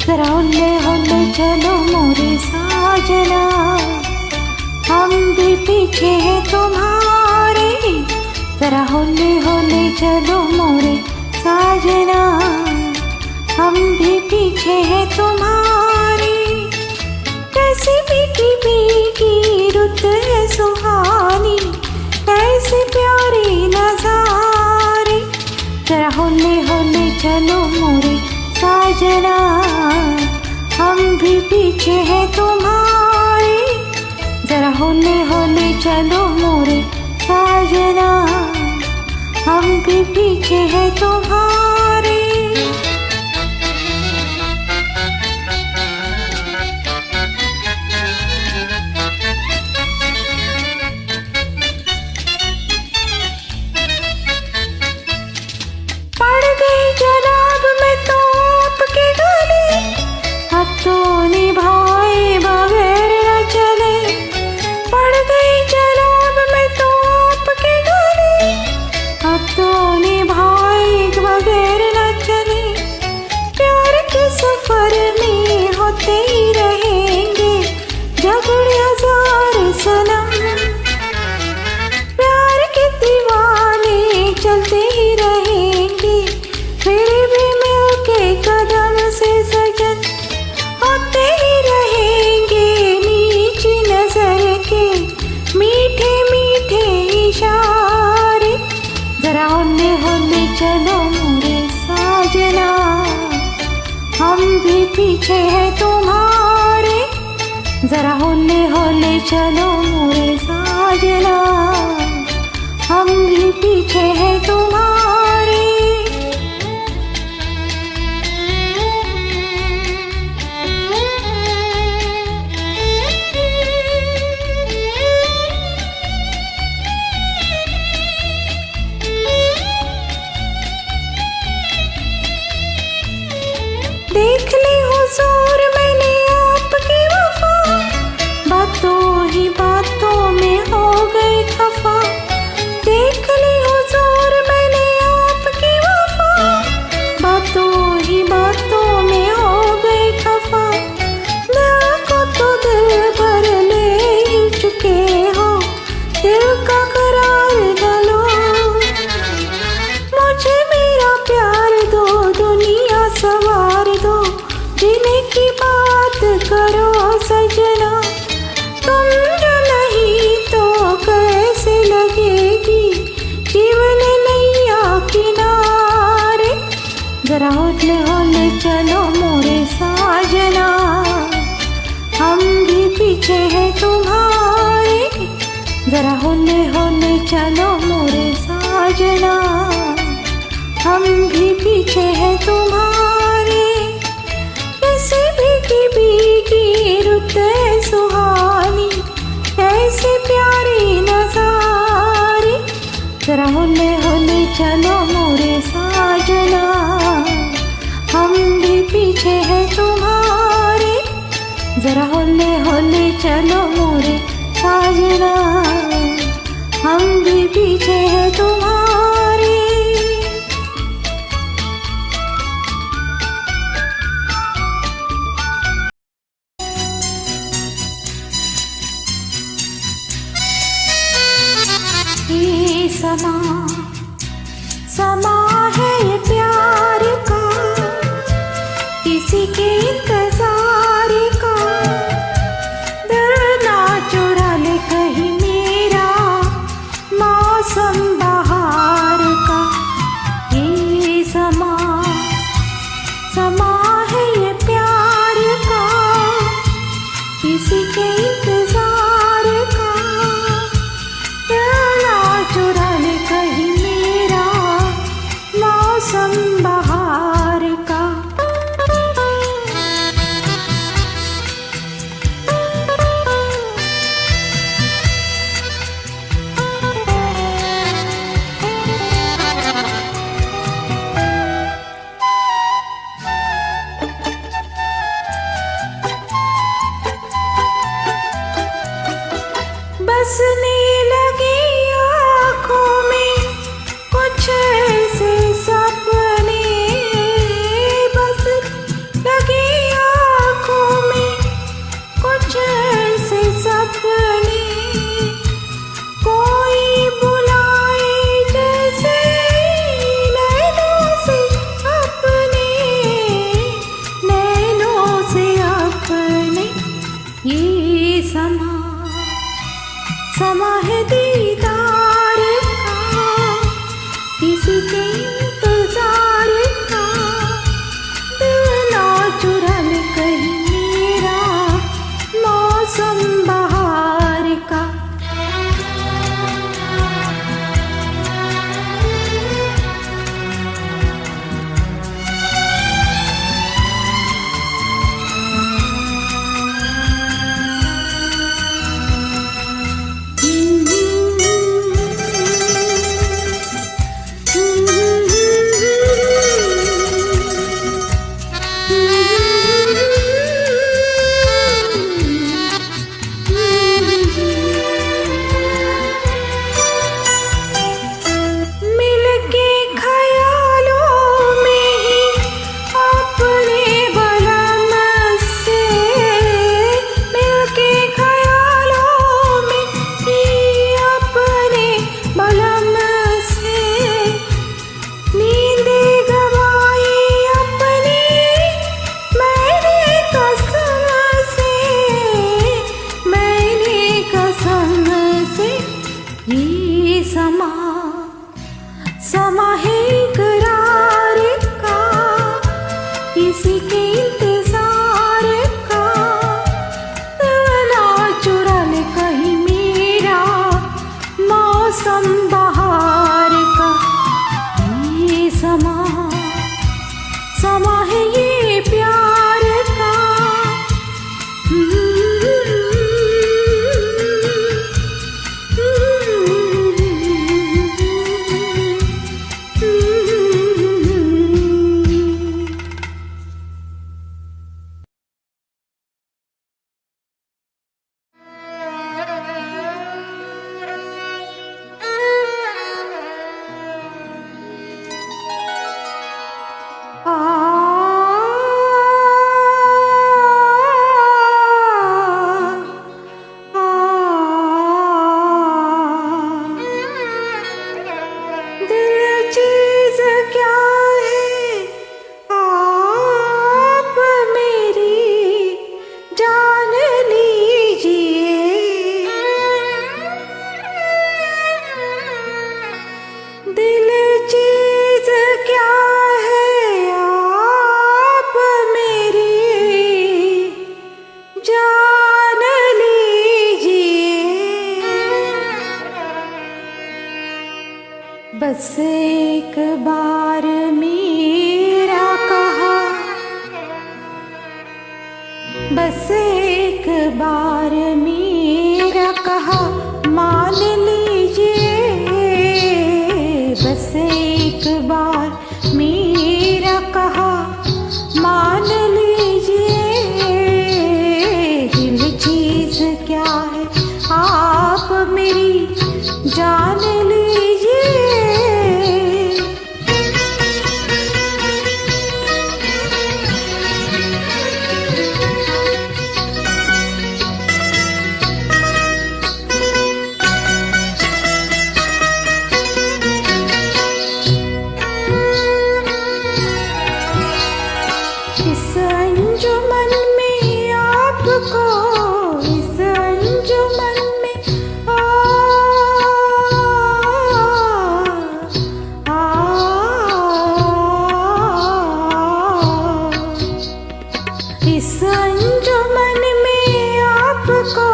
जरा होले होले चलो मोरे साजना, हम भी पीछे हैं तुम्हारे। जरा होले होले चलो मोरे साजना, हम भी पीछे हैं तुम्हारे। कैसी भीगी भीगी रुत है सुहानी, कैसे प्यारे नजारे। जरा होले होले चलो मोरे साजना, हम भी पीछे हैं तुम्हारे। जरा होले होले चलो मोरे साजना, हम भी पीछे हैं तुम्हारे। पड़ गई जनाब में तो आपके गले, अब तो निभाए बगैर न चले। पड़ गई जनाब में तो आपके गले, अब तो निभाए बगैर न चले। प्यार के सफर में होते ही रहेंगे झगड़े हजार सनम, प्यार के दीवाने चलते ही रहेंगे फिर भी मिलके कदम से सजन। होते ही रहेंगे नीची नजर के मीठे मीठे इशारे। जरा होले होले चलो मोरे साजना, हम भी पीछे हैं तुम्हारे। जरा होले होले चलो मोरे साजना, हम भी पीछे हैं तुम्हारे। देख ली हुजूर मैंने आपकी वफा, बातों ही बातों में हो गई खफा। देख ली हुजूर मैंने आपकी वफा, बातों ही बातों में हो गई खफा। दिल को तो दिल भर ले ही चुके हो, दिल का करार न लो। मुझे मेरा प्यार दो, दुनिया सवार दो, जीने की बात करो सजना। तुम जो नहीं तो कैसे लगेगी जीवन नैया किनारे। जरा होले होले चलो मोरे साजना, हम भी पीछे हैं तुम्हारे। जरा होले होले चलो मोरे साजना, हम भी पीछे हैं तुम्हारे। कैसे भीगी भीगी रुत है सुहानी, कैसे प्यारे नजारे। जरा होले होले चलो मोरे साजना, हम भी पीछे हैं तुम्हारे। जरा होले होले चलो मोरे साजना, हम भी पीछे हैं तुम्हारे। ये समा समा है ये प्यार का, किसी के इंतजार का। दिल ना चुरा ले कहीं मेरा मौसम बहार का। ये समा समा है ये प्यार का, किसी के इंतजार का। दिल ना चुरा ले कहीं मेरा मौसम बहार का। समा है दीदार का, किसी के इंतजार का, दिल ना चुरा ले कहीं मेरा मौसम बहार का। समा है इकरार का, किसी के इंतजार का, ना चुरा ले कहीं मेरा मौसम बहार का। ये समा है ये प्यार का। बस एक बार मेरा कहा, बस एक बार मेरा कहा मान लीजिए, बस एक बार मेरा कहा मान लीजिए। दिल चीज क्या है आप मेरी जान लीजिए। इस अंजुमन में आपको, इस अंजुमन में इस अंजुमन में आपको,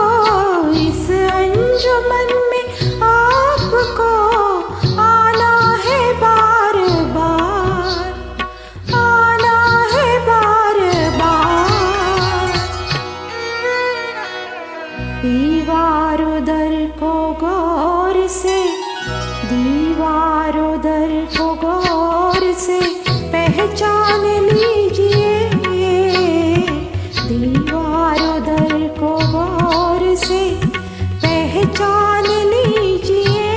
इस अंजुमन में आपको आना है बार बार, आना है बार बार। दीवार उधर को गौर से, दीवार उधर को गौर से पहचान लीजिए। दीवार उधर को गौर से पहचान लीजिए।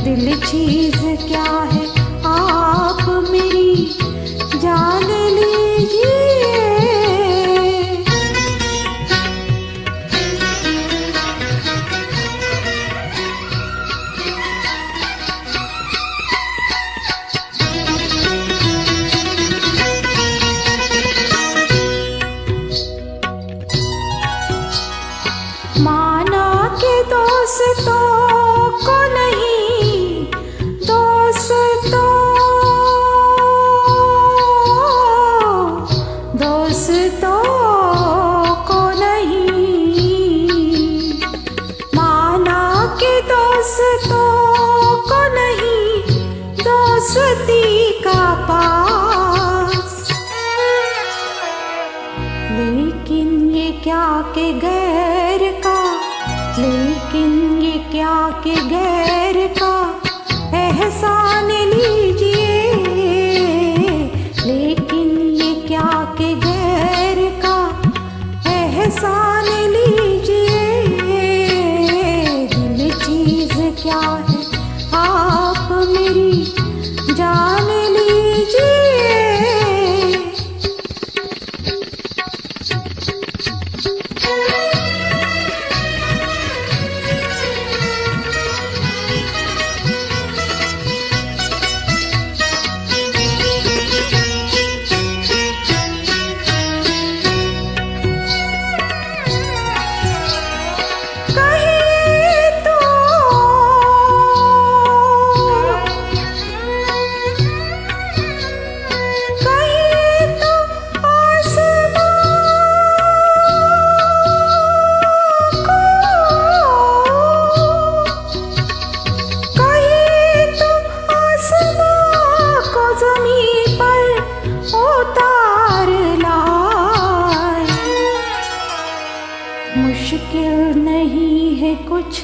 दिल चीज क्या है आप मेरी जान लीजिए। दोस्तों को नहीं माना कि दोस्तों को नहीं दोस्ती का पास। लेकिन ये क्या कि गैर का, लेकिन ये क्या कि गैर का एहसान लीजिए। लेकिन ये क्या कि गैर का एहसान लीजिए। दिल चीज क्या है आप मेरी जान लीजिए। मुश्किल नहीं है कुछ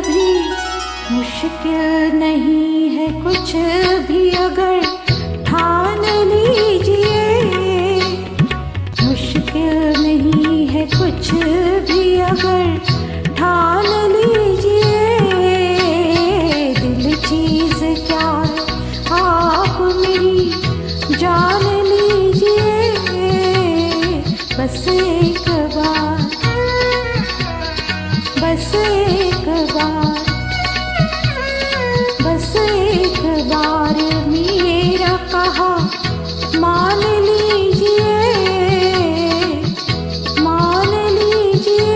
भी, मुश्किल नहीं है कुछ भी अगर ठान लीजिए। मुश्किल नहीं है कुछ भी अगर ठान लीजिए। दिल चीज क्या है आप मेरी जान लीजिए। बस एक बार, बस एक बार, बस एक बार मेरा कहा मान लीजिए। मान लीजिए,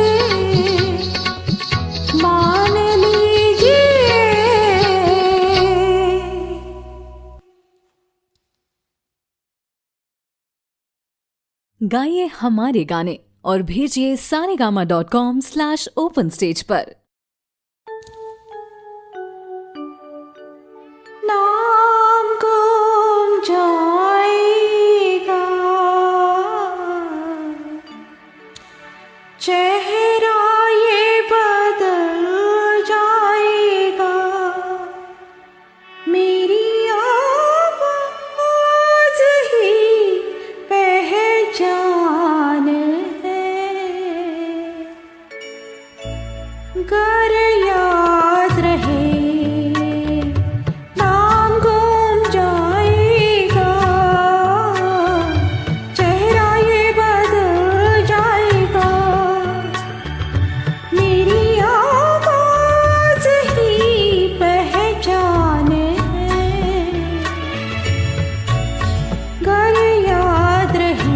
मान लीजिए। गाइए हमारे गाने और भेजिए saregama.com/open-stage पर। नाम गुम जाएगा, चेहरा ये बदल जाएगा। मेरी आवाज़ ही पहचान है। गर याद रहे नाम गुम जाएगा, चेहरा ये बदल जाएगा। मेरी आवाज़ ही पहचान है। गर याद रहे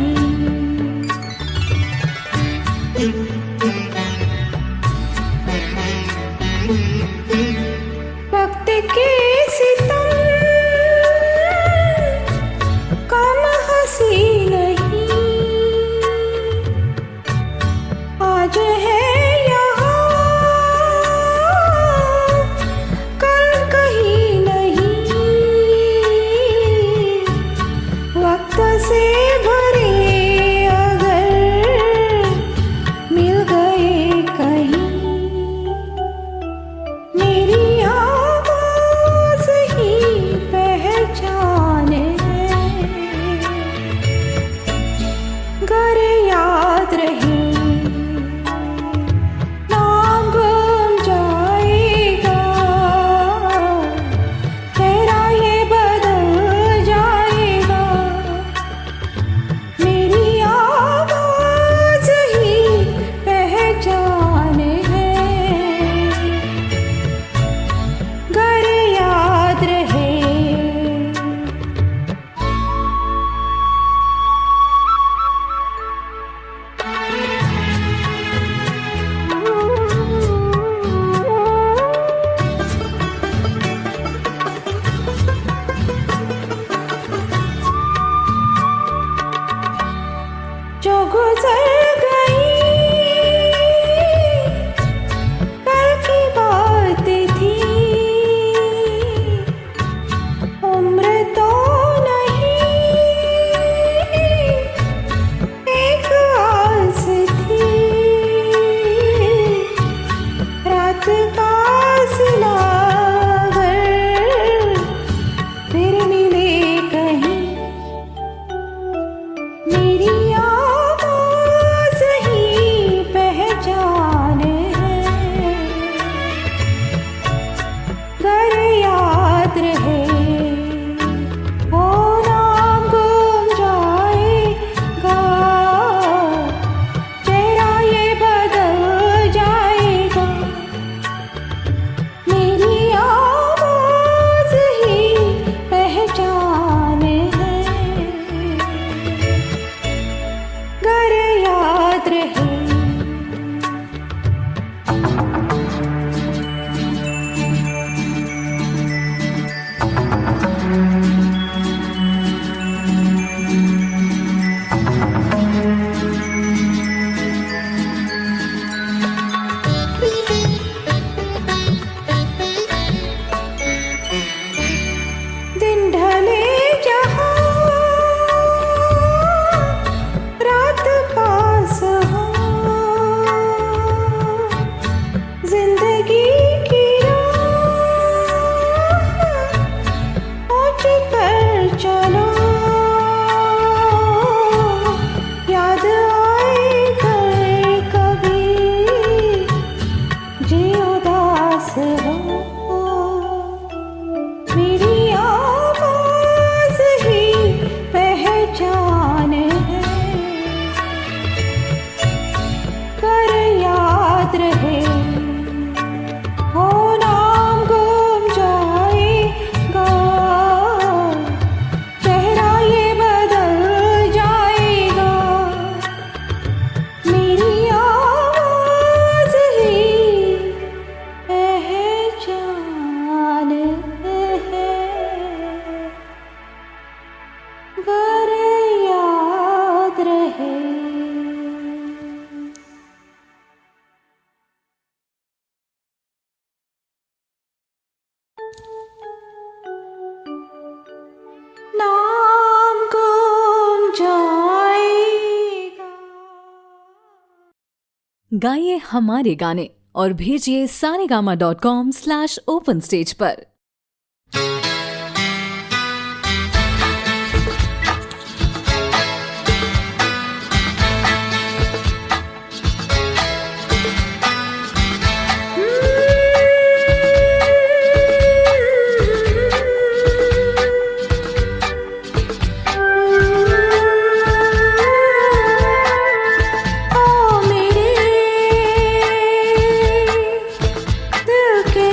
वक्त के सितम कम हंसी नहीं। आज है यहाँ कल कहीं नहीं। वक्त से भरे अगर मिल गए कहीं। मेरी आवाज़ ही पहचान है। गर याद रहे नाम गुम जाएगा, चेहरा ये बदल जाएगा। मेरी आवाज़ ही पहचान है। गर याद रहे जो गुजर गई कल की बात थी, उम्र तो नहीं एक आस थी, रात का सिला फिर मिले कहीं, मेरी आवाज़ ही पहचान है, गर याद रहे वो नाम गुम जाएगा, चेहरा ये बदल जाएगा, मेरी आवाज़ ही पहचान है, गर याद रहे। दिन ढले जहाँ रात पास हो, जिंदगी की राह ऊंच कर चलो, याद आए कर कभी जी उदास हो, मेरी आवाज़ ही पहचान है, कर याद रहे वो नाम गुम जाएगा, चेहरा ये बदल जाएगा, मेरी आवाज़ ही पहचान है, गर याद रहे। नाम गुम जाएगा। गाइए हमारे गाने और भेजिए saregama.com/open-stage पर। ओ मेरे दिल के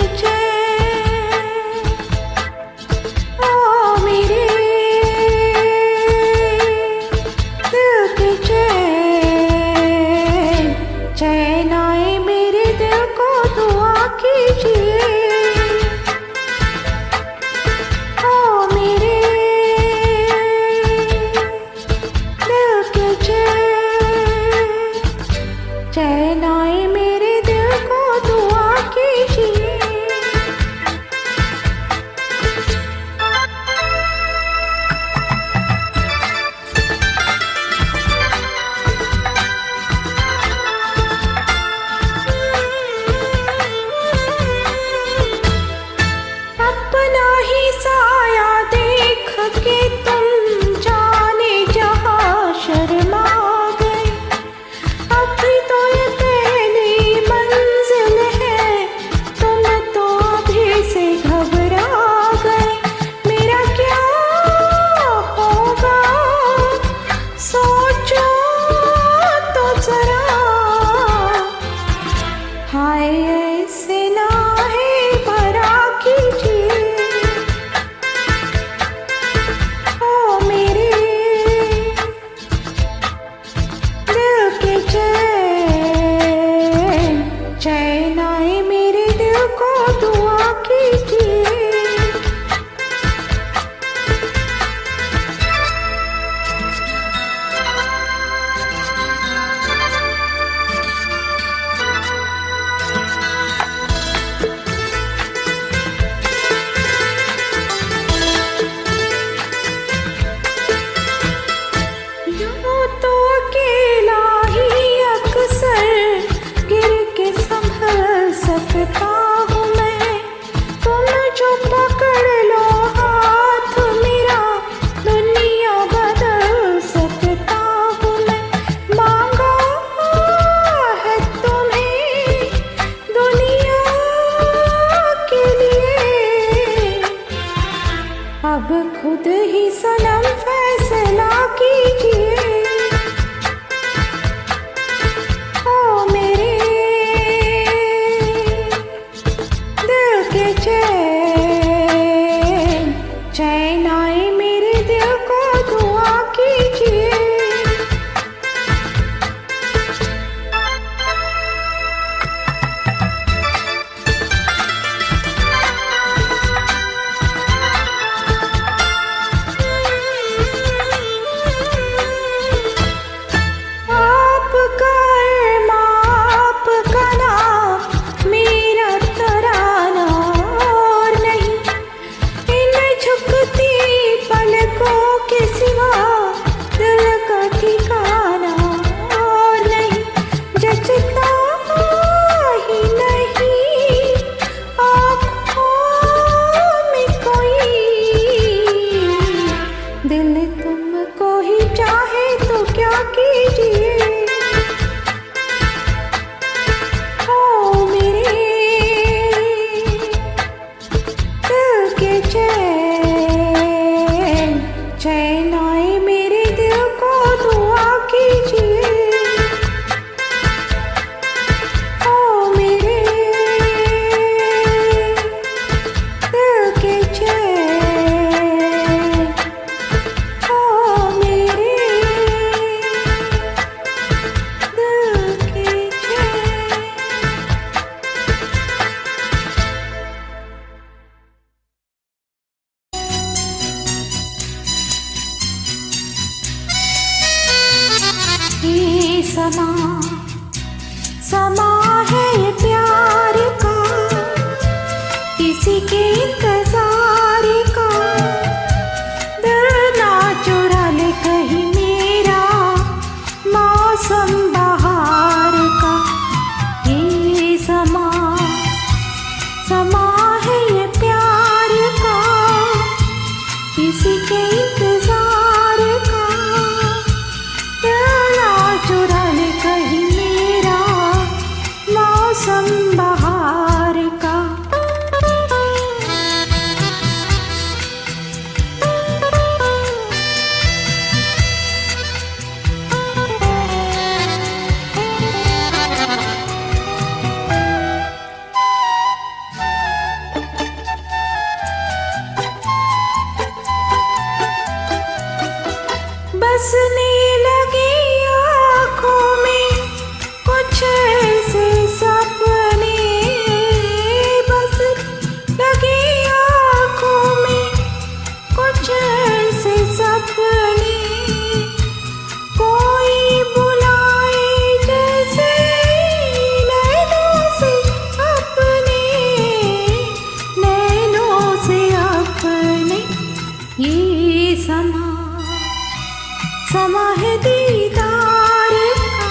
समा समा है ये प्यार का, किसी के इंतजार का। दिल ना चुरा ले कहीं मेरा मौसम बहार का। ये समा समा है ये प्यार का, किसी के इंतजार का। दिल ना चुरा ले कहीं मेरा मौसम बहार का। बसने लगे आँखों में कुछ ऐसे सपने, बस लगे आँखों में कुछ ऐसे सपने। कोई बुलाए जैसे नैनों से अपने, नैनों से अपने। ये समा समा है दीदार का,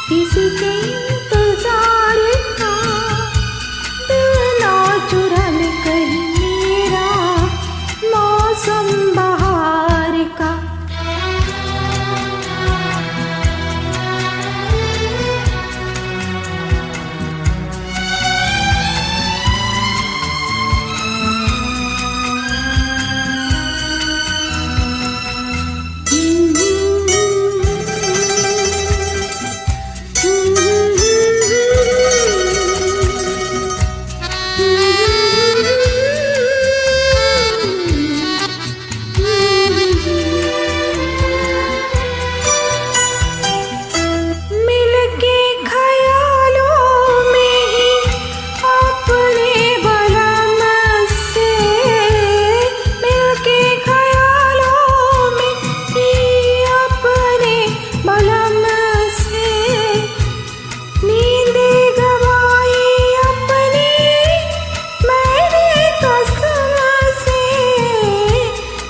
किसी के इंतजार का। दिल ना चुरा ले कहीं मेरा मौसम बहार का। मिलके ख्यालों में ही अपने बलम से, मिलके ख्यालों में ही अपने बलम से। नींद गवाई अपनी मैंने कसम से,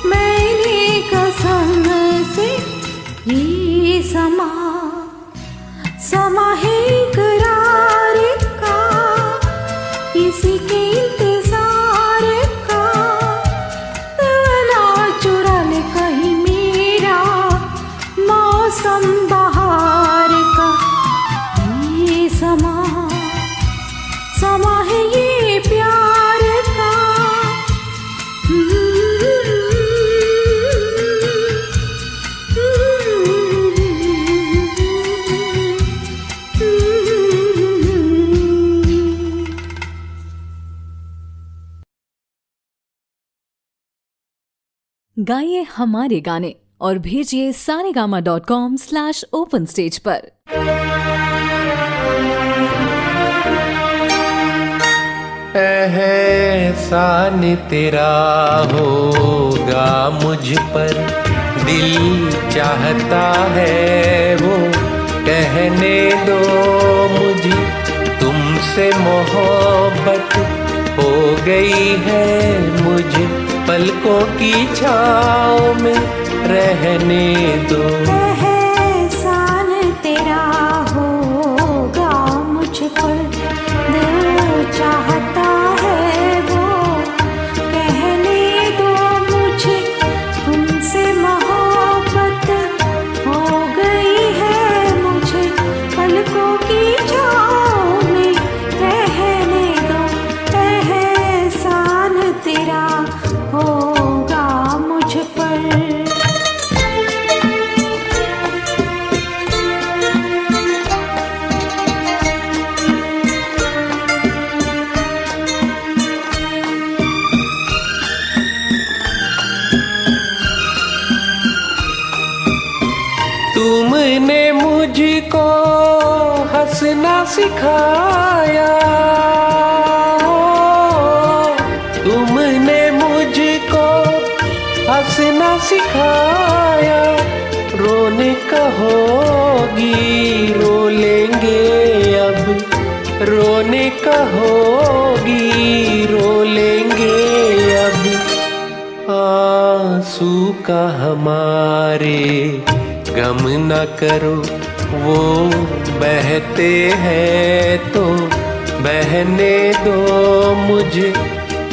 मैंने कसम से। ये समा समा है इकरार का, किसी के इंतजार का। दिल ना चुरा ले कहीं मेरा मौसम बहार का। ये समा समा है ये प्यार का। गाइए हमारे गाने और भेजिए saregama.com/open-stage पर। एहसान तेरा होगा मुझ पर, दिल चाहता है वो कहने दो मुझे। तुमसे मोहब्बत हो गई है मुझे, पलकों की छाँव में रहने दो। एहसान तेरा होगा मुझ पर, दिल चाहता है वो कहने दो मुझे। तुमसे मोहब्बत हो गई है मुझे, पलकों की छाँव में रहने दो। एहसान तेरा होगा मुझ पर। तुमने मुझको हंसना सिखाया, तुमने मुझको हंसना सिखाया, रोने का हो होगी रो लेंगे अब, रोने का होगी रो लेंगे अब। आंसू का हमारे गम न करो, वो बहते हैं तो बहने दो। मुझे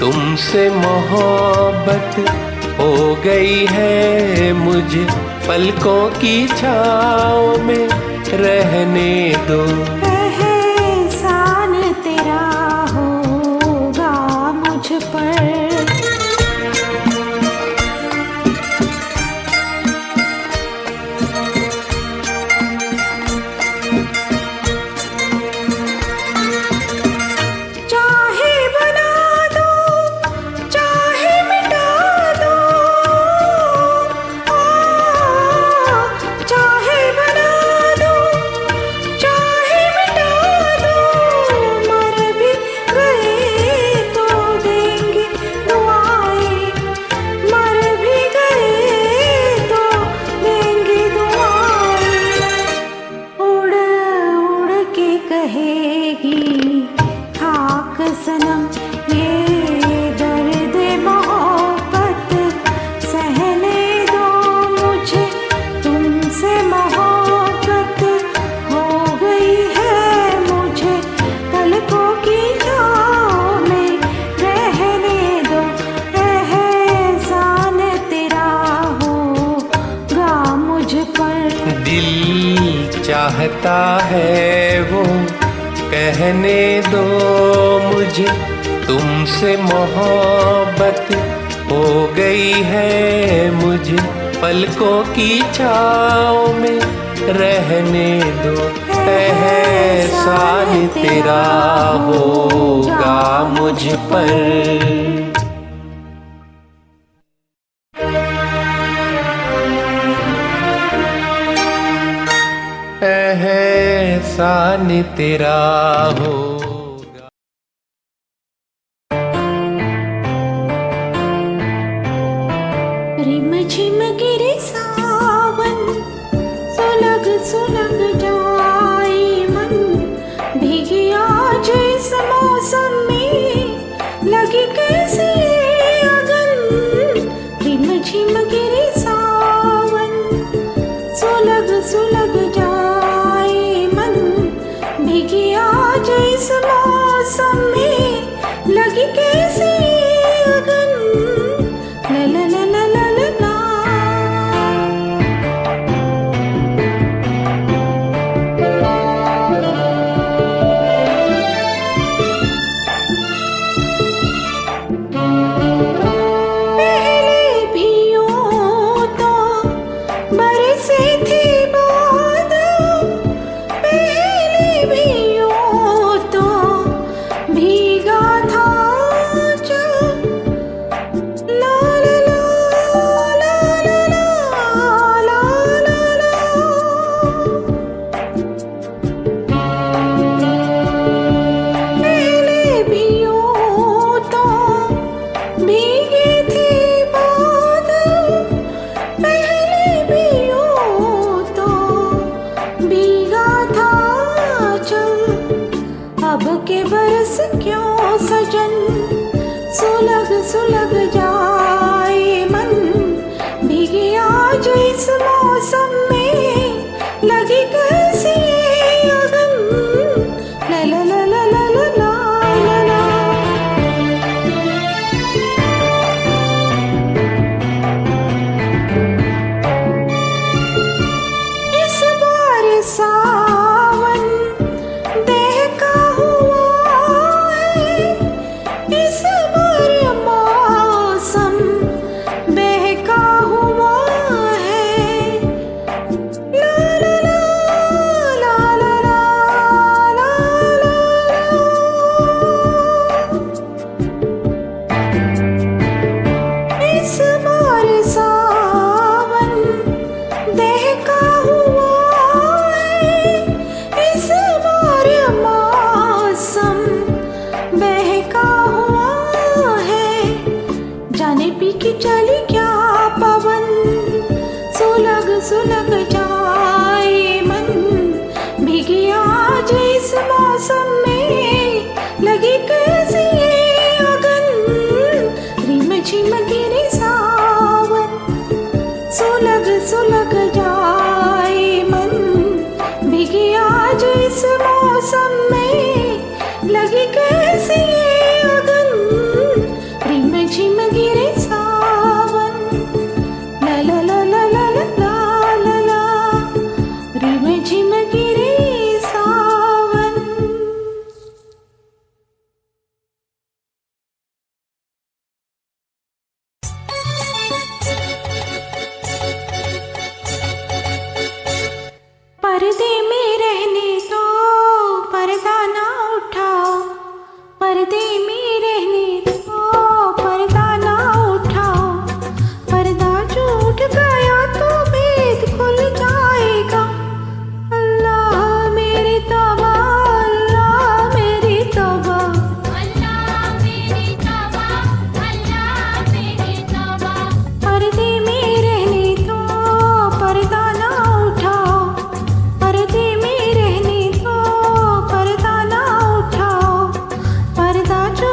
तुमसे मोहब्बत हो गई है, मुझे पलकों की छाँव में रहने दो। एहसान तेरा होगा मुझ पर, चाहे बना दो चाहे मिटा दो, चाहे बना दो चाहे मिटा दो। मर भी गए तो देंगे दुआएं, मर भी गए तो देंगे दुआएं। उड़ उड़ के कहेगी खाक सनम, ये दर्द मोहब्बत सहने दो। मुझे तुमसे मोहब्बत हो गई है, मुझे पलकों की छाँव में रहने दो। एहसान तेरा होगा मुझ पर। दिल चाहता है वो कहने दो, मुझे तुमसे मोहब्बत हो गई है, मुझे पलकों की छाँव में रहने दो। एहसान तेरा होगा मुझ पर। एहसान तेरा होगा। रिम झिम गिरे सावन, सुलग सुलग जाए मन। भीगी आज इस मौसम में लगी कैसी अगन। रिम झिम गिरे सावन, सुलग सुलग जाए मन। भीगी आज इस मौसम में लगी कैसी अगन। ला ला ला ला ला ला ला। झिम गिरे सावन। पर्दे में रहने दो, पर्दा ना उठाओ, पर्दे में रहने दो, पर्दा ना उठाओ। पर्दा जो उठ गया तो भेद खुल जाएगा। अल्लाह मेरी तौबा, अल्लाह मेरी तौबा, अल्लाह मेरी तौबा, अल्लाह मेरी तौबा। पर्दे में रहने दो, पर्दा ना उठाओ, पर्दे में रहने दो, पर्दा ना उठाओ। पर्दा जो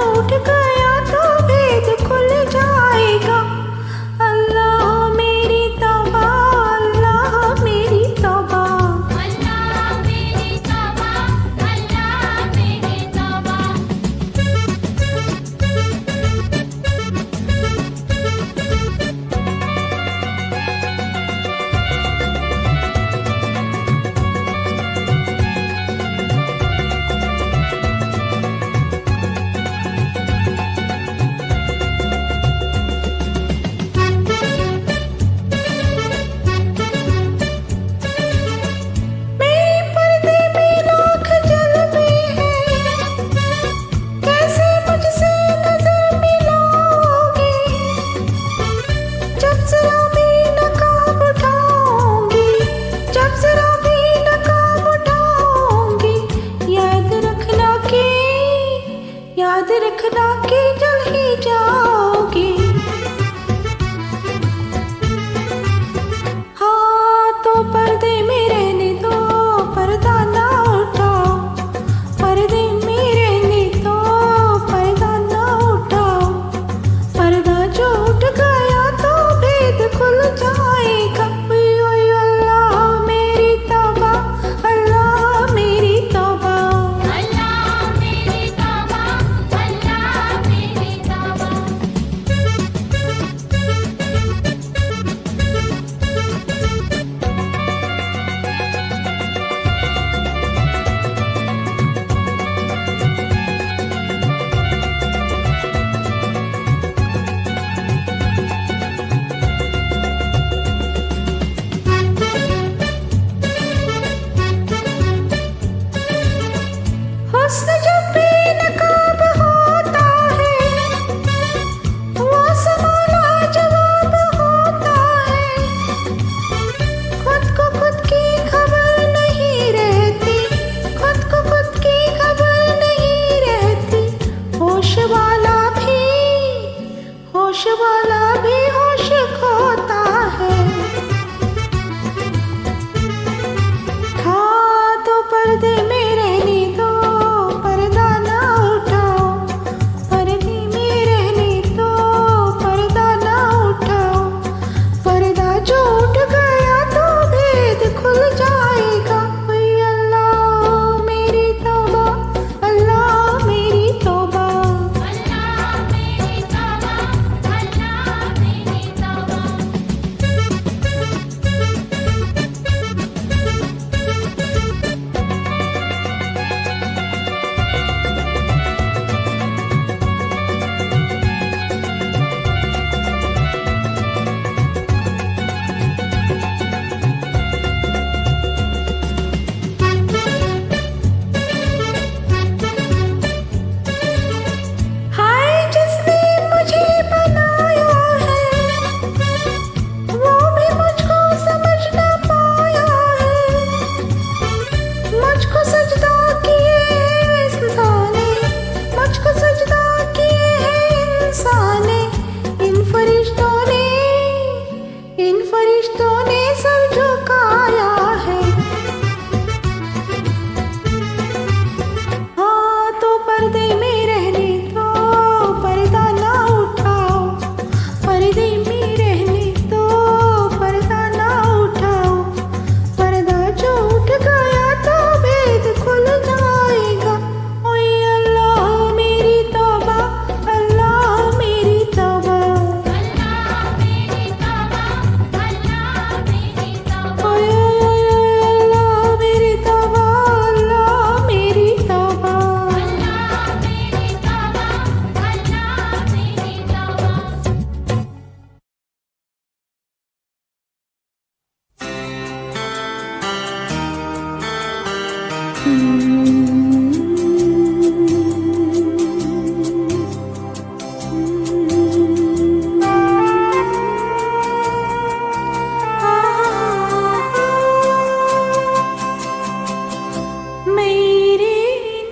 मेरे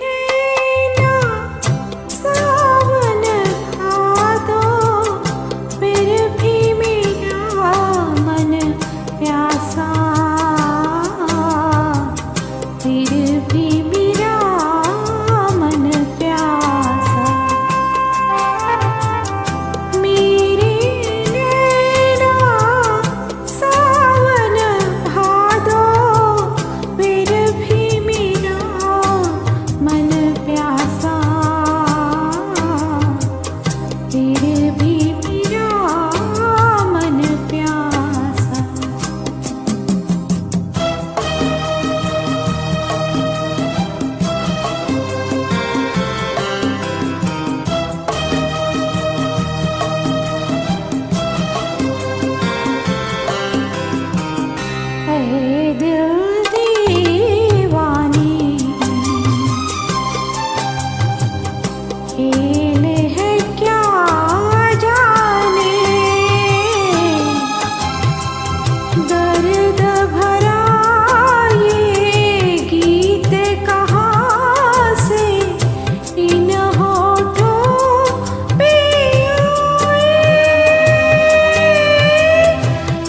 नैना सावन भादो, फिर भी मेरा मन प्यासा, फिर भी मेरा मन प्यासा। मेरे नैना सावन भादो, फिर भी मेरा मन प्यासा, फिर भी मेरा मन प्यासा। ऐ दिल दीवानी, खेल है क्या जाने, दर्द भरा ये गीत कहाँ से इन होठों पे आए,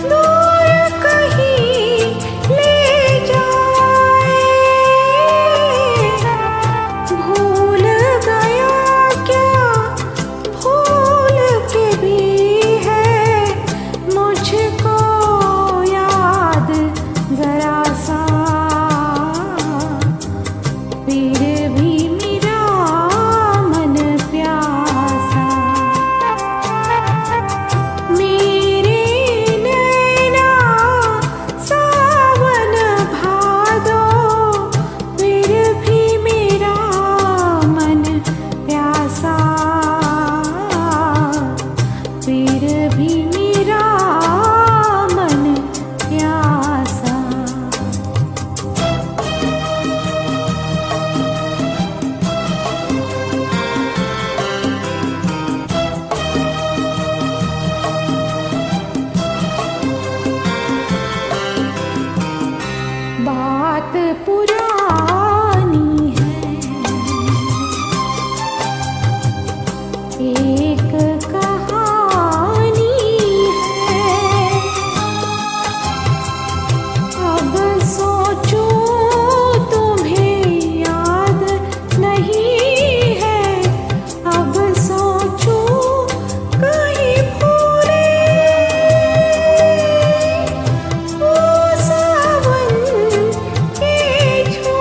दूर कहीं ले जाए। भूल गया क्या भूल के भी है मुझको याद जरा सा, फिर भी मेरा मन प्यासा। मेरे नैना सावन भादो, फिर भी मेरा मन प्यासा, फिर भी मेरा मन प्यासा। बात पुरानी है, एक कहानी है। अब सोचूं तुम्हें याद नहीं है, अब सोचूं कहीं भूले वो सावन के झूले।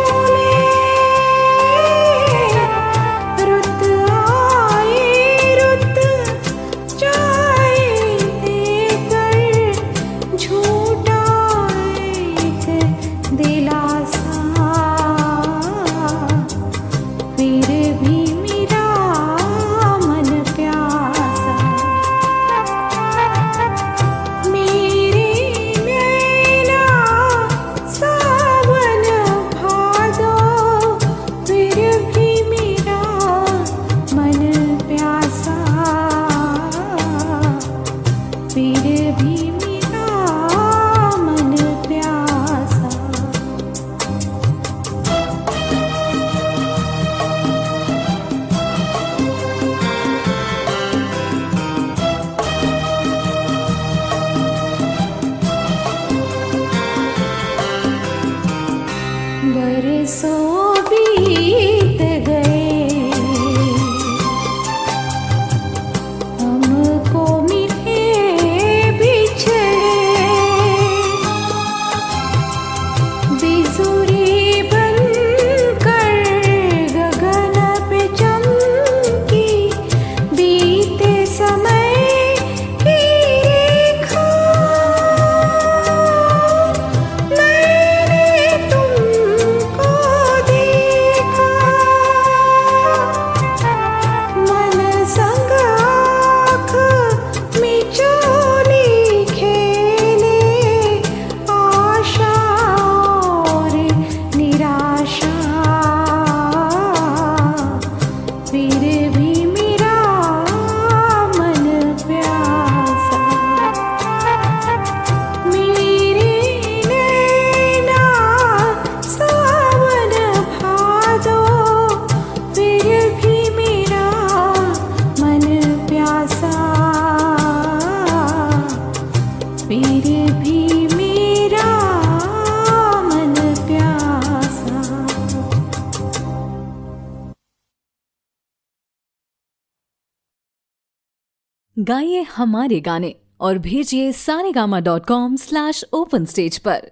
गाइए हमारे गाने और भेजिए saregama.com/open-stage पर।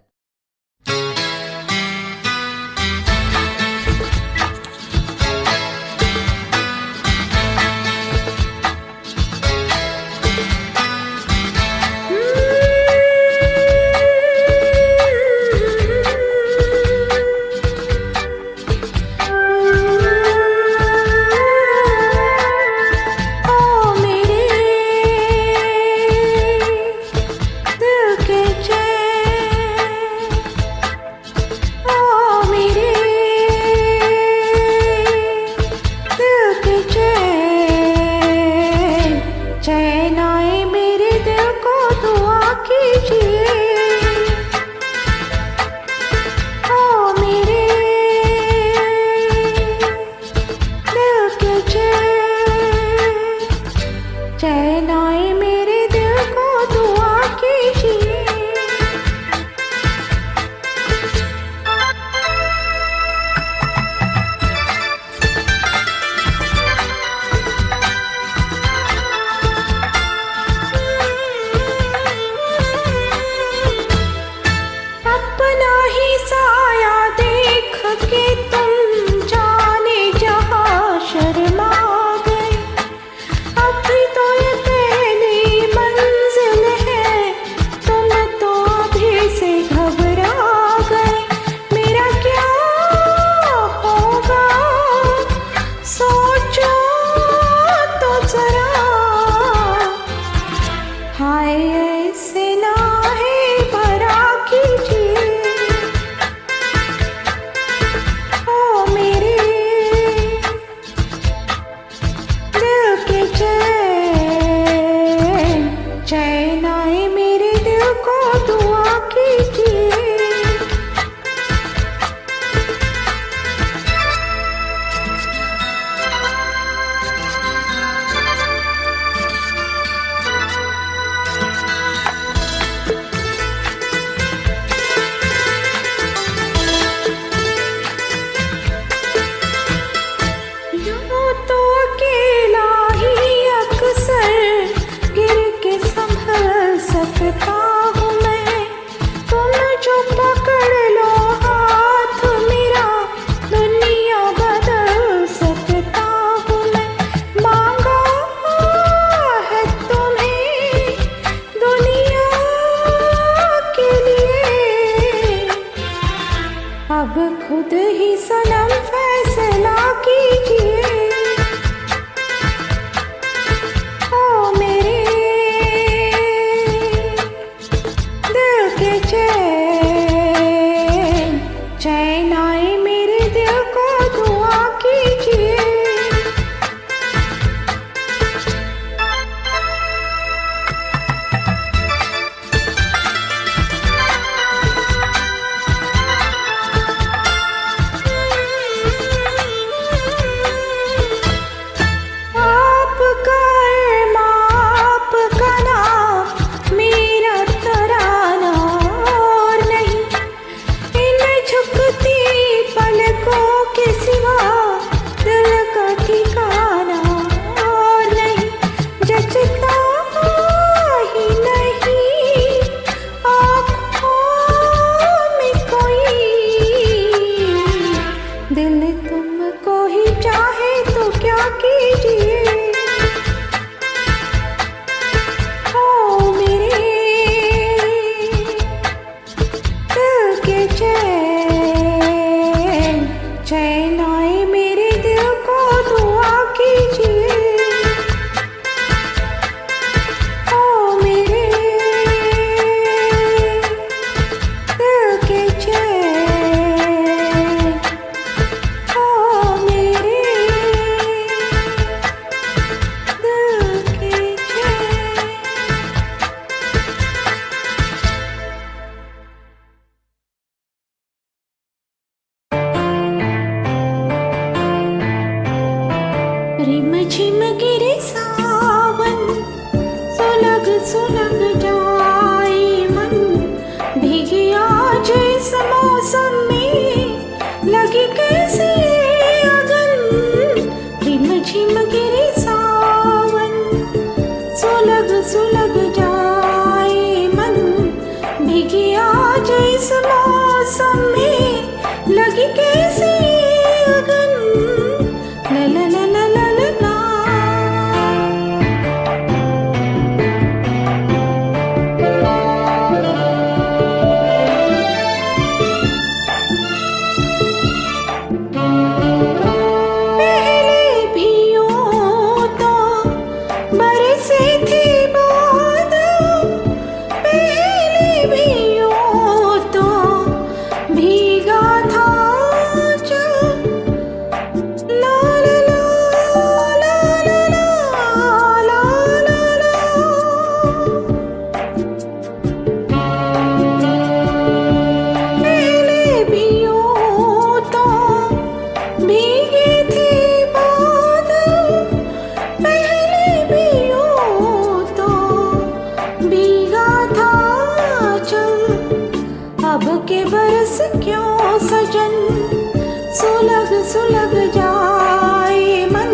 सुलग जाए मन,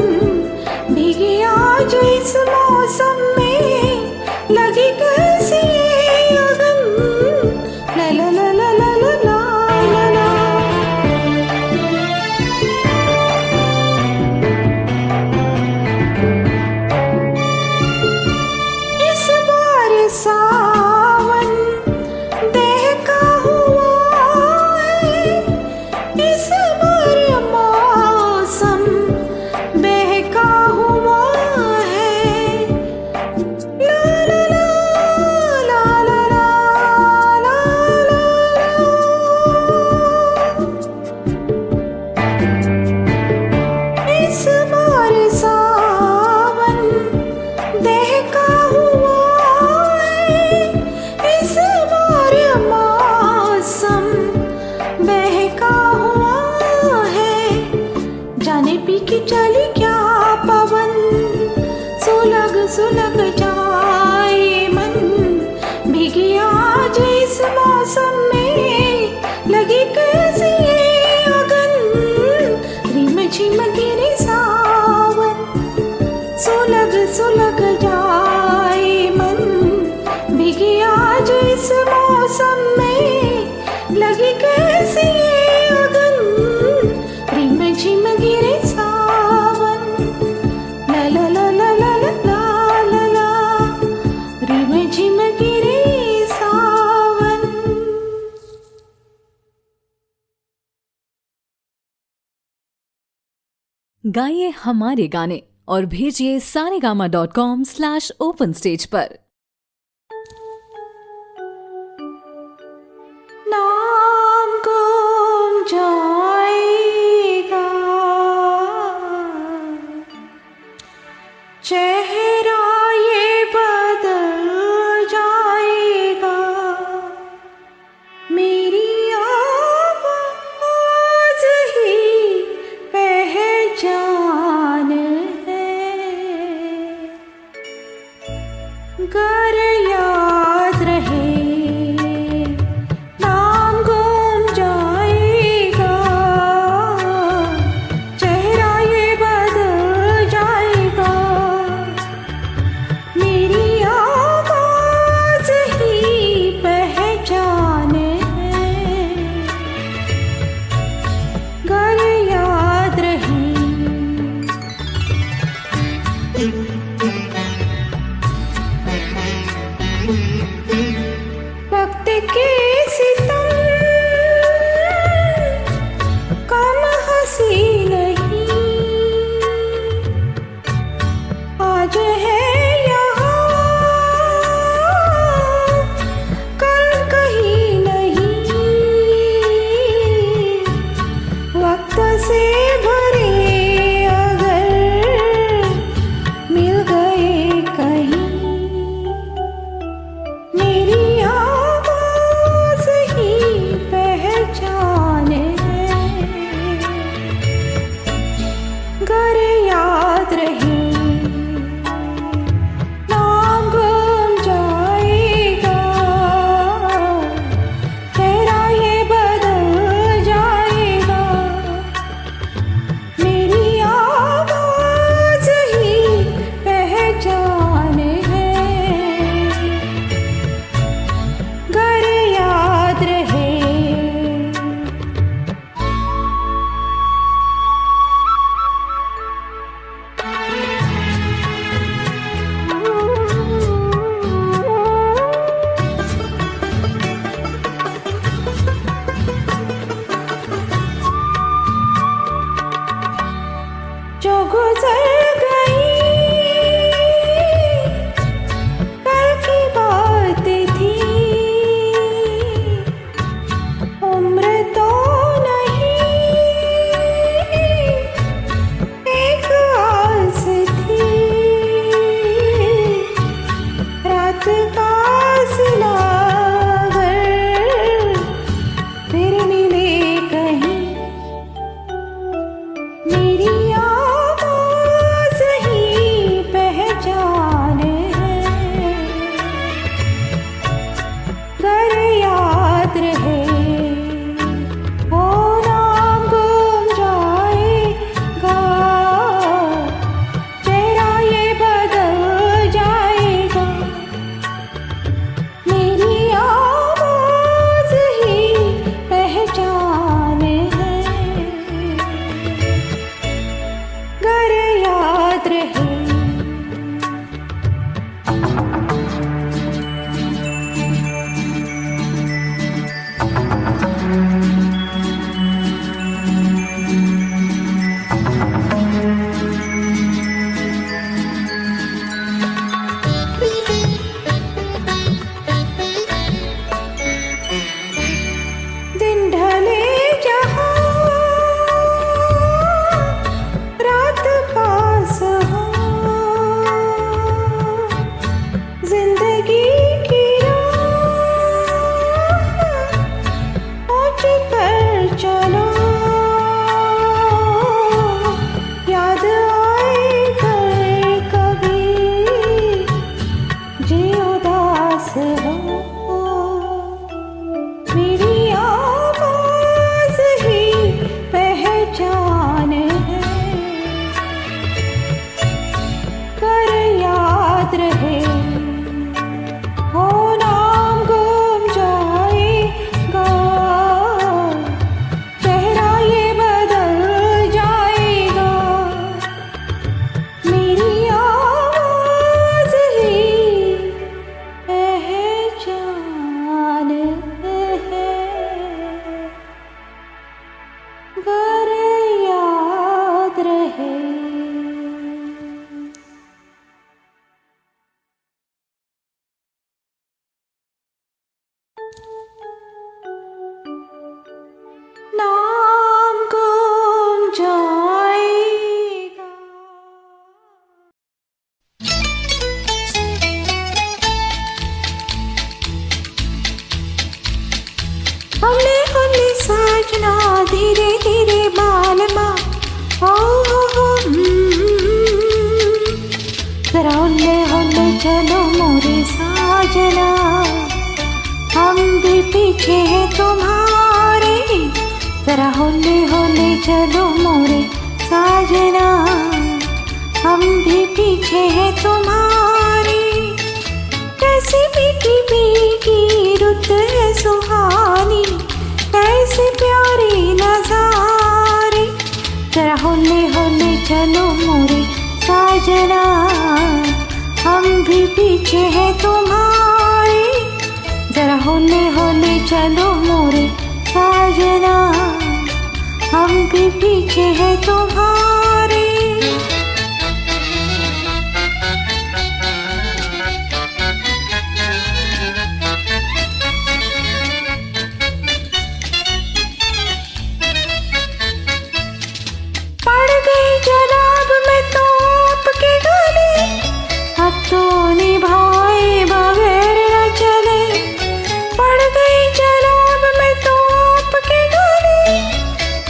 भीगे आज इस मौसम में, लगी कैसी अगन, ला ला ला ला ला ला ला ला ला। इस बार सावन दहका हुआ है, इस बार मौसम बहका हुआ है, ला ला ला ला ला ला ला ला। इस बार सावन दहका हुआ है, इस बार मौसम बहका हुआ है, जाने पी की चली क्या पवन, सुलग सुलग जाए मन, भीगी आज इस मौसम में, लगी कैसी ये अगन, रिम झिम गिरे सावन, सुलग सुलग जाए मन, भीगी आज इस मौसम में, लगी कैसी ये अगन, रिम झिम गिरे सावन, ला ला ला ला ला ला ला ला, रिम झिम गिरे सावन। गाइए हमारे गाने और भेजिए saregama.com/open-stage पर। नाम गुम जाएगा, चेहरा ये बदल जाएगा, मेरी आवाज ही पहचान है, गर याद रहे। नाम गुम जाएगा। हौले हौले साजना धीरे धीरे बालमा ओ जरा हौले हौले चलो मोरे साजना, हम भी पीछे हैं तुम्हारे। जरा हौले हौले चलो मोरे साजना, हम भी पीछे हैं तुम्हारे। कैसी भीगी भीगी रुत है सुहानी, कैसे प्यारे नजारे। जरा हौले हौले चलो मोरे साजना, हम भी पीछे हैं तुम्हारे। जरा हौले हौले चलो मोरे साजना, हम भी पीछे हैं तुम्हारे। पड़ गई जनाब में तो आपके गले, अब तो निभाए बगैर न चले। पड़ गई जनाब में तो आपके गले,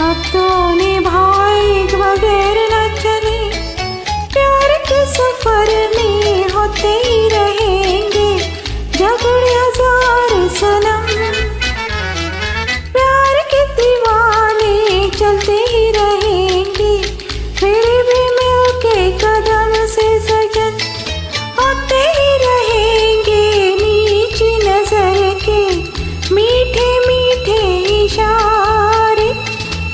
अब तो निभाए बगैर न चले। प्यार के सफर में होते ही रहेंगे झगड़े हजार सनम, प्यार के दीवाने चलते ही रहेंगे फिर भी मिलके कदम से सजन। होते ही रहेंगे नीची नजर के मीठे मीठे इशारे।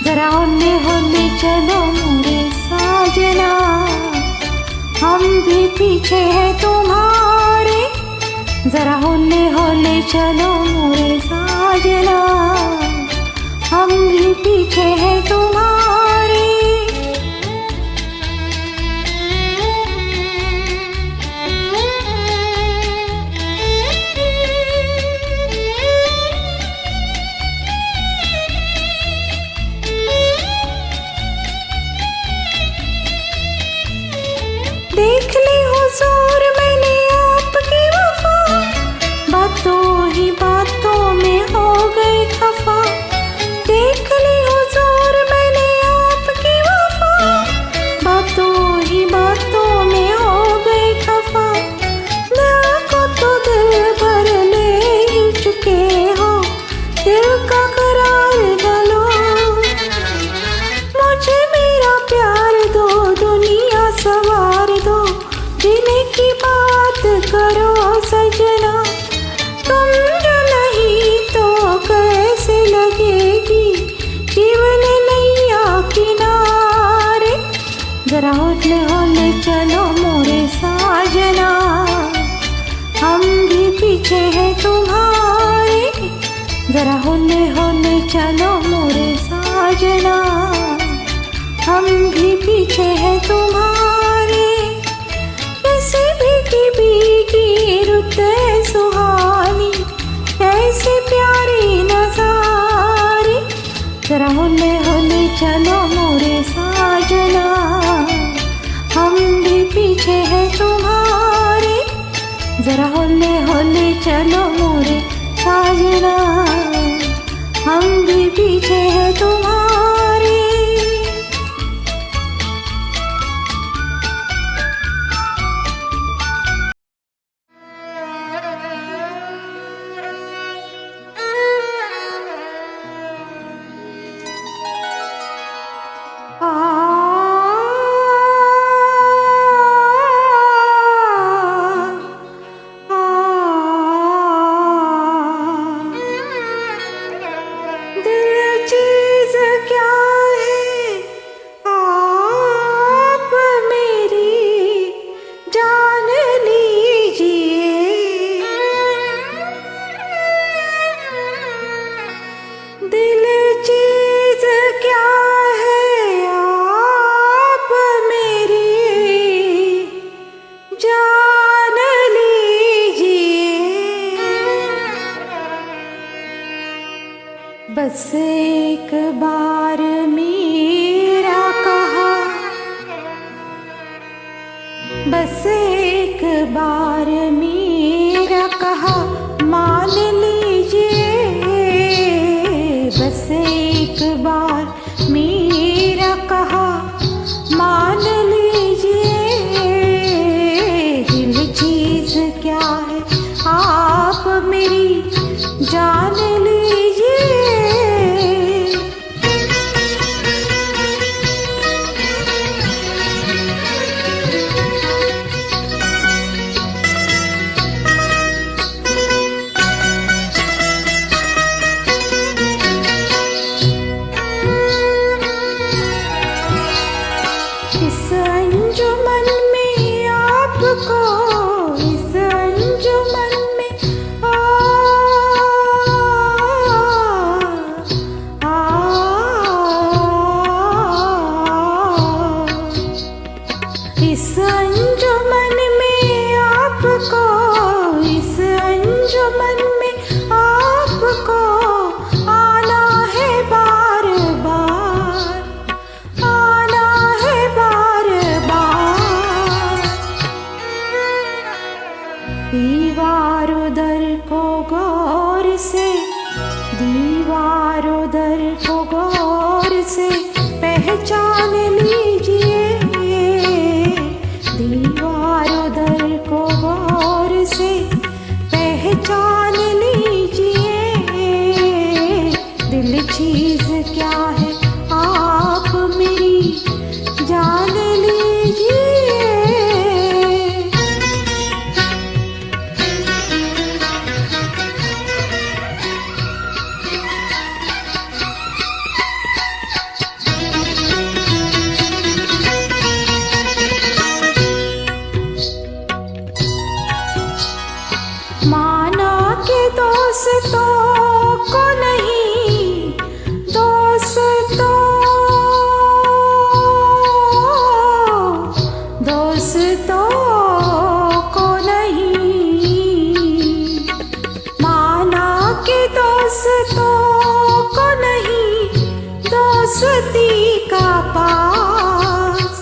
जरा हौले हौले चलो मोरे साजना, हम भी पीछे हैं तुम्हारे। जरा हौले हौले चलो मोरे साजना, हम भी पीछे हैं तुम्हारे। देख ली हुजूर मैंने आपकी वफा, बातों ही बातों में हो गई खफा। देख ली हुजूर मैंने आपकी वफा, बातों ही बातों में हो गई खफा। दिल को तो दिल भर ले ही चुके हो, दिल का करार डालो। मुझे मेरा प्यार दो, दुनिया सवार दो, जीने की बात करो सजना। तुम जो नहीं तो कैसे लगेगी जीवन नैया किनारे। जरा हौले हौले चलो मोरे साजना, हम भी पीछे हैं तुम्हारे। जरा हौले हौले चलो मोरे साजना, हम भी पीछे हैं तुम्हारे। कैसे भीगी भीगी रुत है सुहानी, कैसे प्यारे नजारे। जरा हौले हौले चलो मोरे साजना, हम भी पीछे हैं तुम्हारे। जरा हौले हौले चलो मोरे साजना, हम भी पीछे हैं तुम्हारे। दिल चीज बस एक बार मेरा कहा, बस एक बार मेरा कहा मान लीजिए, बस एक बार मेरा कहा मान लीजिए। दिल चीज क्या है आप मेरी जान लीजिए। इस अंजुमन में आपको, इस अंजुमन में इस अंजुमन में आपको, इस अंजुमन में आपको आना है बार बार, आना है बार बार। दीवार उधर को गौर से, दीवार उधर को गौर से पहचान लीजिए, दीवार उधर को गौर से पहचान लीजिए। दिल चीज क्या है आप मेरी जान लीजिए। माना के दोस्तों को नहीं, दोस्तों दोस्तों को नहीं, माना के दोस्तों को नहीं, दोस्ती का पास।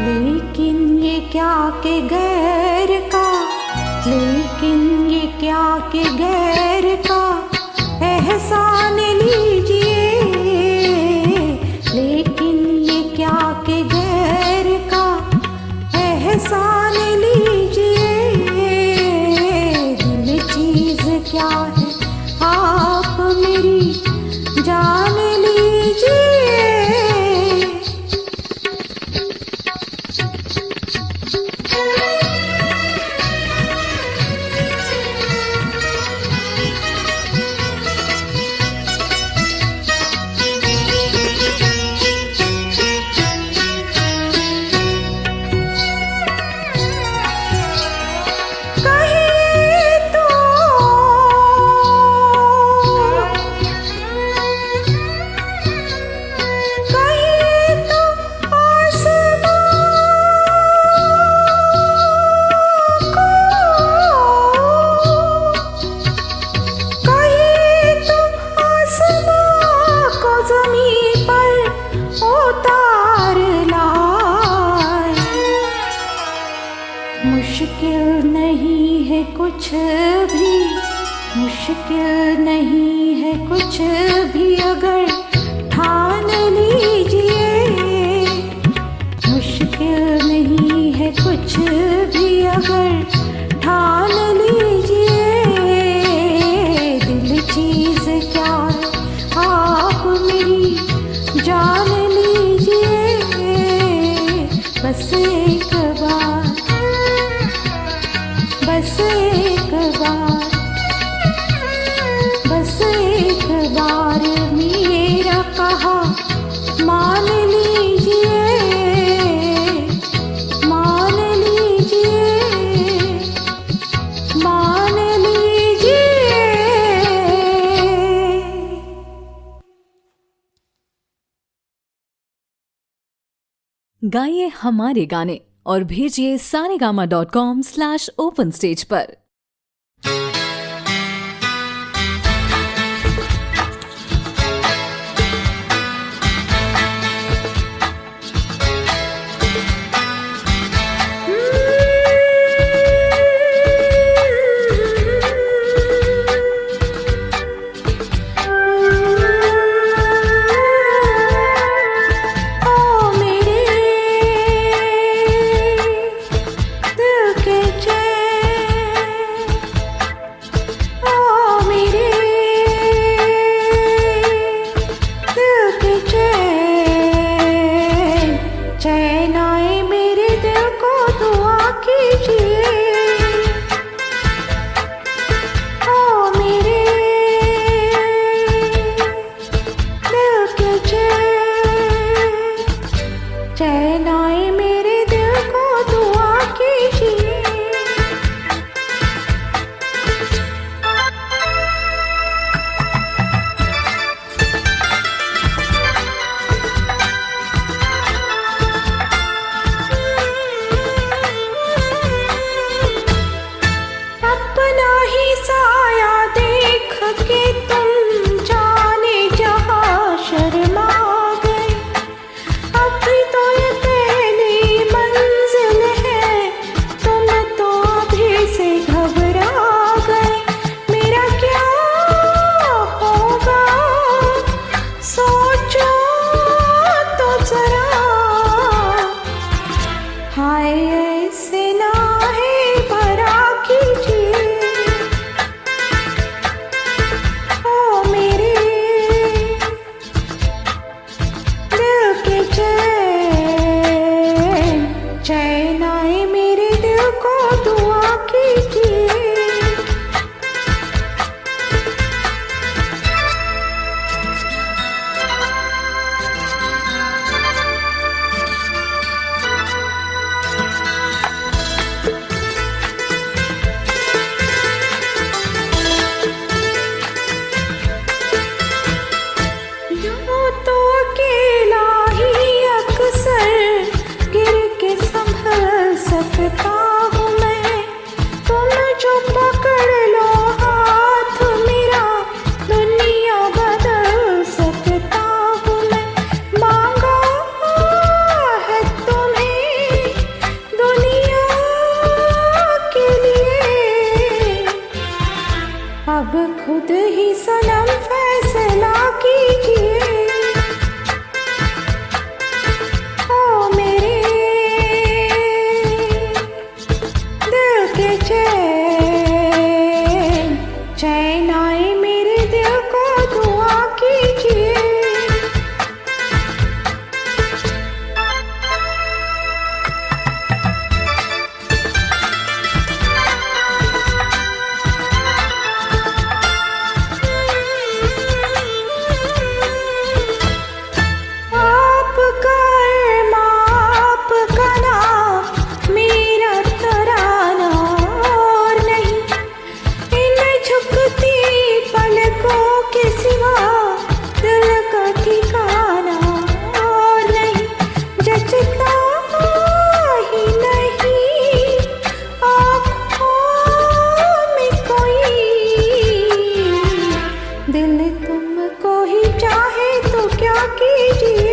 लेकिन ये क्या के गैर का, लेकिन ये क्या के गैर का एहसान लीजिए, लेकिन ये क्या के गैर का एहसान लीजिए। दिल चीज क्या है आप मेरी जान लीजिए। मुश्किल नहीं है कुछ भी, मुश्किल नहीं है कुछ भी अगर ठान लीजिए, मुश्किल नहीं है कुछ भी अगर ठान लीजिए। दिल चीज क्या है आप मेरी जान लीजिए। बस एक बार, बस एक बार, बस एक बार मेरा कहा मान लीजिए, मान लीजिए, मान लीजिए। गाइए हमारे गाने और भेजिए saregama.com/open stage पर। सकता हूँ मैं, तुम जो पकड़ लो हाथ मेरा, दुनिया बदल सकता हूँ मैं। मांगा है तुम्हें दुनिया के लिए, अब खुद ही सनम फैसला कीजिए। ओ मेरे दिल के चैन, चैन आए मेरे दिल को दुआ कीजिए। आपका इल्म, आपका नाम, मेरा तराना और नहीं, इन झुकती पलकों के सिवा दिल का ठिकाना और नहीं, जचता ही नहीं आँखों में कोई, दिल तुमको ही चाहे तो क्या कीजिए।